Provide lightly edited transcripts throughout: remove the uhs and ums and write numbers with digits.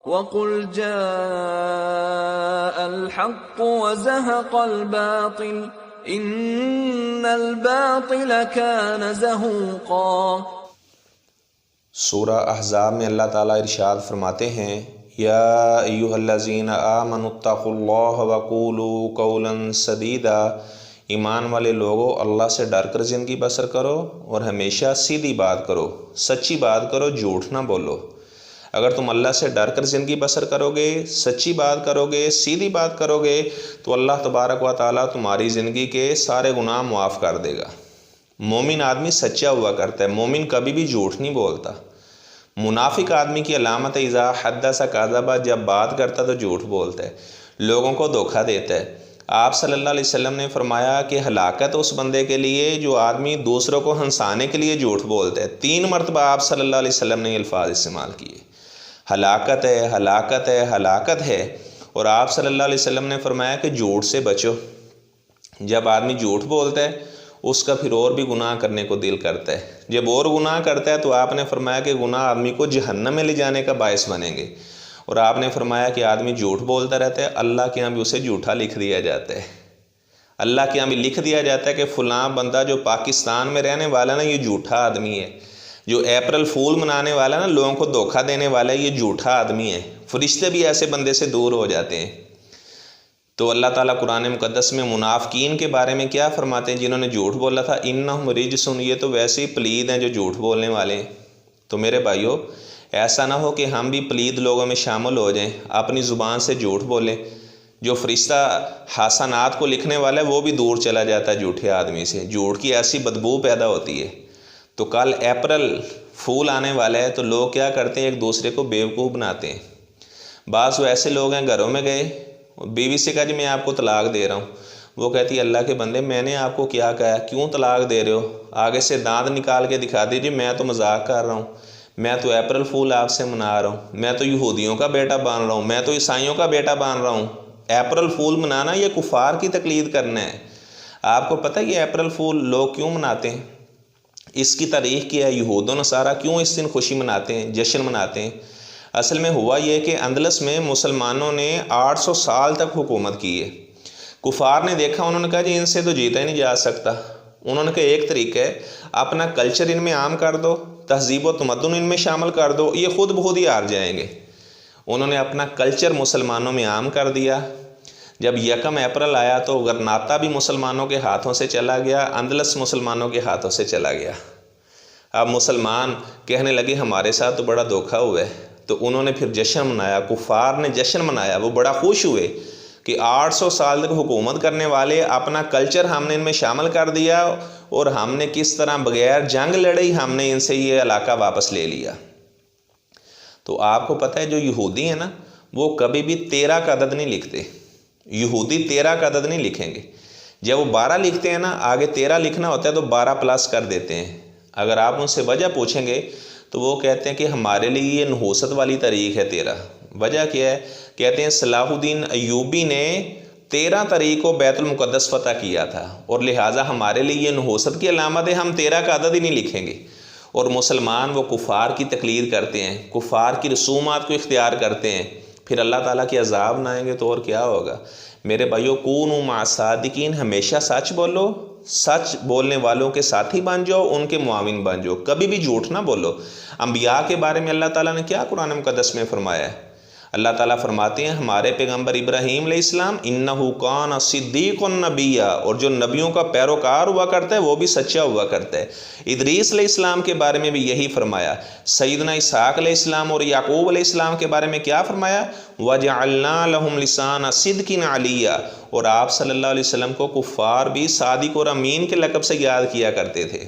وَقُلْ جَاءَ الْحَقُّ وَزَهَقَ الْبَاطِلُ إِنَّ الْبَاطِلَ كَانَ زَهُوقًا۔ سورہ احزاب میں اللہ تعالیٰ ارشاد فرماتے ہیں، یا ایھا الذین آمنوا اتقوا اللہ وقولوا قولا سدیدا، ایمان والے لوگو اللہ سے ڈر کر زندگی بسر کرو اور ہمیشہ سیدھی بات کرو، سچی بات کرو، جھوٹ نہ بولو۔ اگر تم اللہ سے ڈر کر زندگی بسر کرو گے، سچی بات کرو گے، سیدھی بات کرو گے، تو اللہ تبارک و تعالیٰ تمہاری زندگی کے سارے گناہ معاف کر دے گا۔ مومن آدمی سچا ہوا کرتا ہے، مومن کبھی بھی جھوٹ نہیں بولتا۔ منافق آدمی کی علامت اذا حدث کذب، جب بات کرتا تو جھوٹ بولتا ہے، لوگوں کو دھوکہ دیتا ہے۔ آپ صلی اللہ علیہ وسلم نے فرمایا کہ ہلاکت اس بندے کے لیے جو آدمی دوسروں کو ہنسانے کے لیے جھوٹ بولتا ہے۔ 3 مرتبہ آپ صلی اللہ علیہ وسلم نے یہ الفاظ استعمال کیے، ہلاکت ہے، ہلاکت ہے، ہلاکت ہے۔ اور آپ صلی اللہ علیہ وسلم نے فرمایا کہ جھوٹ سے بچو۔ جب آدمی جھوٹ بولتا ہے اس کا پھر اور بھی گناہ کرنے کو دل کرتا ہے، جب اور گناہ کرتا ہے تو آپ نے فرمایا کہ گناہ آدمی کو جہنم میں لے جانے کا باعث بنیں گے۔ اور آپ نے فرمایا کہ آدمی جھوٹ بولتا رہتا ہے، اللہ کے ہاں بھی اسے جھوٹا لکھ دیا جاتا ہے۔ اللہ کے ہاں بھی لکھ دیا جاتا ہے کہ فلاں بندہ جو پاکستان میں رہنے والا نا، یہ جھوٹا آدمی ہے۔ جو اپریل فول منانے والا نا، لوگوں کو دھوکہ دینے والا ہے، یہ جھوٹا آدمی ہے۔ فرشتے بھی ایسے بندے سے دور ہو جاتے ہیں۔ تو اللہ تعالیٰ قرآن مقدس میں منافقین کے بارے میں کیا فرماتے ہیں؟ جنہوں نے جھوٹ بولا تھا، انہم رجس، یہ تو ویسے ہی پلید ہیں جو جھوٹ بولنے والے ہیں۔ تو میرے بھائیو، ایسا نہ ہو کہ ہم بھی پلید لوگوں میں شامل ہو جائیں، اپنی زبان سے جھوٹ بولیں۔ جو فرشتہ حسنات کو لکھنے والا ہے وہ بھی دور چلا جاتا ہے جھوٹے آدمی سے، جھوٹ کی ایسی بدبو پیدا ہوتی ہے۔ تو کل اپریل فول آنے والا ہے، تو لوگ کیا کرتے ہیں؟ ایک دوسرے کو بیوقوف بناتے ہیں۔ بعض وہ ایسے لوگ ہیں، گھروں میں گئے، بیوی سے کہا جی میں آپ کو طلاق دے رہا ہوں، وہ کہتی ہے اللہ کے بندے میں نے آپ کو کیا کہا ہے، کیوں طلاق دے رہے ہو؟ آگے سے دانت نکال کے دکھا دیجیے، میں تو مذاق کر رہا ہوں، میں تو اپریل فول آپ سے منا رہا ہوں، میں تو یہودیوں کا بیٹا بن رہا ہوں، میں تو عیسائیوں کا بیٹا بن رہا ہوں۔ اپریل فول منانا یہ کفار کی تقلید کرنا ہے۔ آپ کو پتہ ہے یہ اپریل فول لوگ کیوں مناتے ہیں؟ اس کی تاریخ کیا ہے؟ یہود و نصارہ کیوں اس دن خوشی مناتے ہیں، جشن مناتے ہیں؟ اصل میں ہوا یہ کہ اندلس میں مسلمانوں نے 800 سال تک حکومت کی ہے۔ کفار نے دیکھا، انہوں نے کہا جی ان سے تو جیتا ہی نہیں جا سکتا۔ انہوں نے کہا ایک طریقہ ہے، اپنا کلچر ان میں عام کر دو، تہذیب و تمدن ان میں شامل کر دو، یہ خود بخود ہی ہار جائیں گے۔ انہوں نے اپنا کلچر مسلمانوں میں عام کر دیا۔ جب 1 اپریل آیا تو غرناطہ بھی مسلمانوں کے ہاتھوں سے چلا گیا، اندلس مسلمانوں کے ہاتھوں سے چلا گیا۔ اب مسلمان کہنے لگے ہمارے ساتھ تو بڑا دھوکہ ہوا ہے، تو انہوں نے پھر جشن منایا، کفار نے جشن منایا، وہ بڑا خوش ہوئے کہ 800 سال تک حکومت کرنے والے، اپنا کلچر ہم نے ان میں شامل کر دیا، اور ہم نے کس طرح بغیر جنگ لڑی ہم نے ان سے یہ علاقہ واپس لے لیا۔ تو آپ کو پتہ ہے جو یہودی ہیں نا، وہ کبھی بھی 13 کا عدد نہیں لکھتے۔ یہودی 13 کا عدد نہیں لکھیں گے۔ جب وہ 12 لکھتے ہیں نا، آگے 13 لکھنا ہوتا ہے تو 12 پلس کر دیتے ہیں۔ اگر آپ ان سے وجہ پوچھیں گے تو وہ کہتے ہیں کہ ہمارے لیے یہ نحوست والی تاریخ ہے 13۔ وجہ کیا ہے؟ کہتے ہیں صلاح الدین ایوبی نے 13 تاریخ کو بیت المقدس فتح کیا تھا، اور لہٰذا ہمارے لیے یہ نحوست کی علامت ہے، ہم 13 کا عدد ہی نہیں لکھیں گے۔ اور مسلمان وہ کفار کی تقلید کرتے ہیں، کفار کی رسومات کو اختیار کرتے ہیں، پھر اللہ تعالیٰ کے عذاب نہ آئیں گے تو اور کیا ہوگا؟ میرے بھائیو، کونوا مع الصادقین، ہمیشہ سچ بولو، سچ بولنے والوں کے ساتھی بن جاؤ، ان کے معاون بن جاؤ، کبھی بھی جھوٹ نہ بولو۔ انبیاء کے بارے میں اللہ تعالیٰ نے کیا قرآن مقدس میں فرمایا ہے؟ اللہ تعالیٰ فرماتے ہیں ہمارے پیغمبر ابراہیم علیہ السلام انہ کان صدیق النبی، اور جو نبیوں کا پیروکار ہوا کرتا ہے وہ بھی سچا ہوا کرتا ہے۔ ادریس علیہ السلام کے بارے میں بھی یہی فرمایا۔ سیدنا اسحاق علیہ السلام اور یعقوب علیہ السلام کے بارے میں کیا فرمایا؟ وَجَعَلْنَا لَهُمْ لِسَانَ صِدْقٍ عَلِيًّا، اور آپ صلی اللہ علیہ وسلم کو کفار بھی صادق اور امین کے لقب سے یاد کیا کرتے تھے۔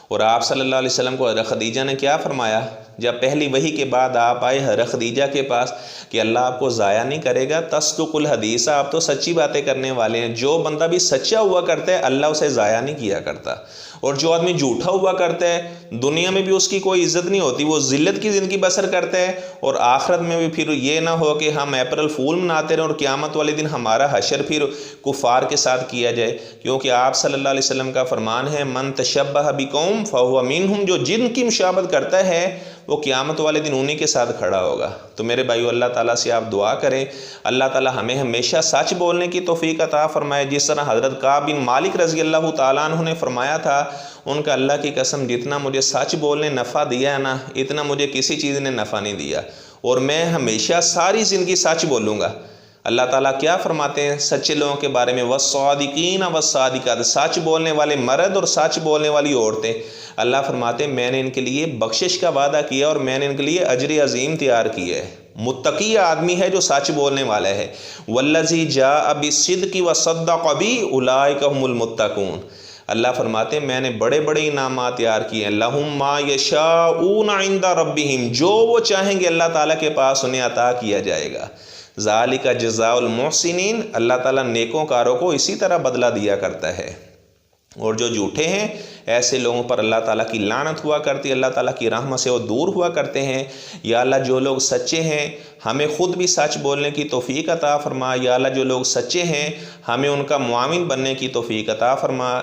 اور آپ صلی اللہ علیہ وسلم کو حضرت خدیجہ نے کیا فرمایا جب پہلی وحی کے بعد آپ آئے حضرت خدیجہ کے پاس کہ اللہ آپ کو ضائع نہیں کرے گا، تصدق الحدیث، آپ تو سچی باتیں کرنے والے ہیں۔ جو بندہ بھی سچا ہوا کرتا ہے اللہ اسے ضائع نہیں کیا کرتا، اور جو آدمی جھوٹا ہوا کرتا ہے دنیا میں بھی اس کی کوئی عزت نہیں ہوتی، وہ ذلت کی زندگی بسر کرتا ہے، اور آخرت میں بھی پھر یہ نہ ہو کہ ہم اپریل فول مناتے رہیں اور قیامت والے دن ہمارا حشر پھر کفار کے ساتھ کیا جائے۔ کیونکہ آپ صلی اللہ علیہ وسلم کا فرمان ہے من تشبہ بقوم فہو منہم، جو جن کی مشابہت کرتا ہے وہ قیامت والے دن انہی کے ساتھ کھڑا ہوگا۔ تو میرے بھائیو، اللہ تعالیٰ سے آپ دعا کریں، اللہ تعالیٰ ہمیں ہمیشہ سچ بولنے کی توفیق عطا فرمائے۔ جس طرح حضرت کعب بن مالک رضی اللہ تعالیٰ عنہ نے فرمایا تھا، ان کا اللہ کی قسم جتنا مجھے سچ بولنے نفع دیا ہے نا، اتنا مجھے کسی چیز نے نفع نہیں دیا، اور میں ہمیشہ ساری زندگی سچ بولوں گا۔ اللہ تعالیٰ کیا فرماتے ہیں سچے لوگوں کے بارے میں؟ والصادقین والصادقات، سچ بولنے والے مرد اور سچ بولنے والی عورتیں۔ اللہ فرماتے ہیں میں نے ان کے لیے بخشش کا وعدہ کیا اور میں نے ان کے لیے اجر عظیم تیار کیا ہے۔ متقی آدمی ہے جو سچ بولنے والا ہے۔ والذی جاء بالصدق وصدق بہ اولئک هم المتقون۔ اللہ فرماتے ہیں میں نے بڑے بڑے انعامات تیار کیے ہیں۔ لہم ما یشاءون عند ربہم، جو وہ چاہیں گے اللہ تعالیٰ کے پاس انہیں عطا کیا جائے گا۔ ذالک جزاء المحسنین، اللہ تعالیٰ نیکوں کاروں کو اسی طرح بدلہ دیا کرتا ہے۔ اور جو جھوٹے ہیں ایسے لوگوں پر اللہ تعالیٰ کی لعنت ہوا کرتی ہے، اللہ تعالیٰ کی رحمت سے وہ دور ہوا کرتے ہیں۔ یا اللہ جو لوگ سچے ہیں ہمیں خود بھی سچ بولنے کی توفیق عطا فرما۔ یا اللہ جو لوگ سچے ہیں ہمیں ان کا معاون بننے کی توفیق عطا فرما۔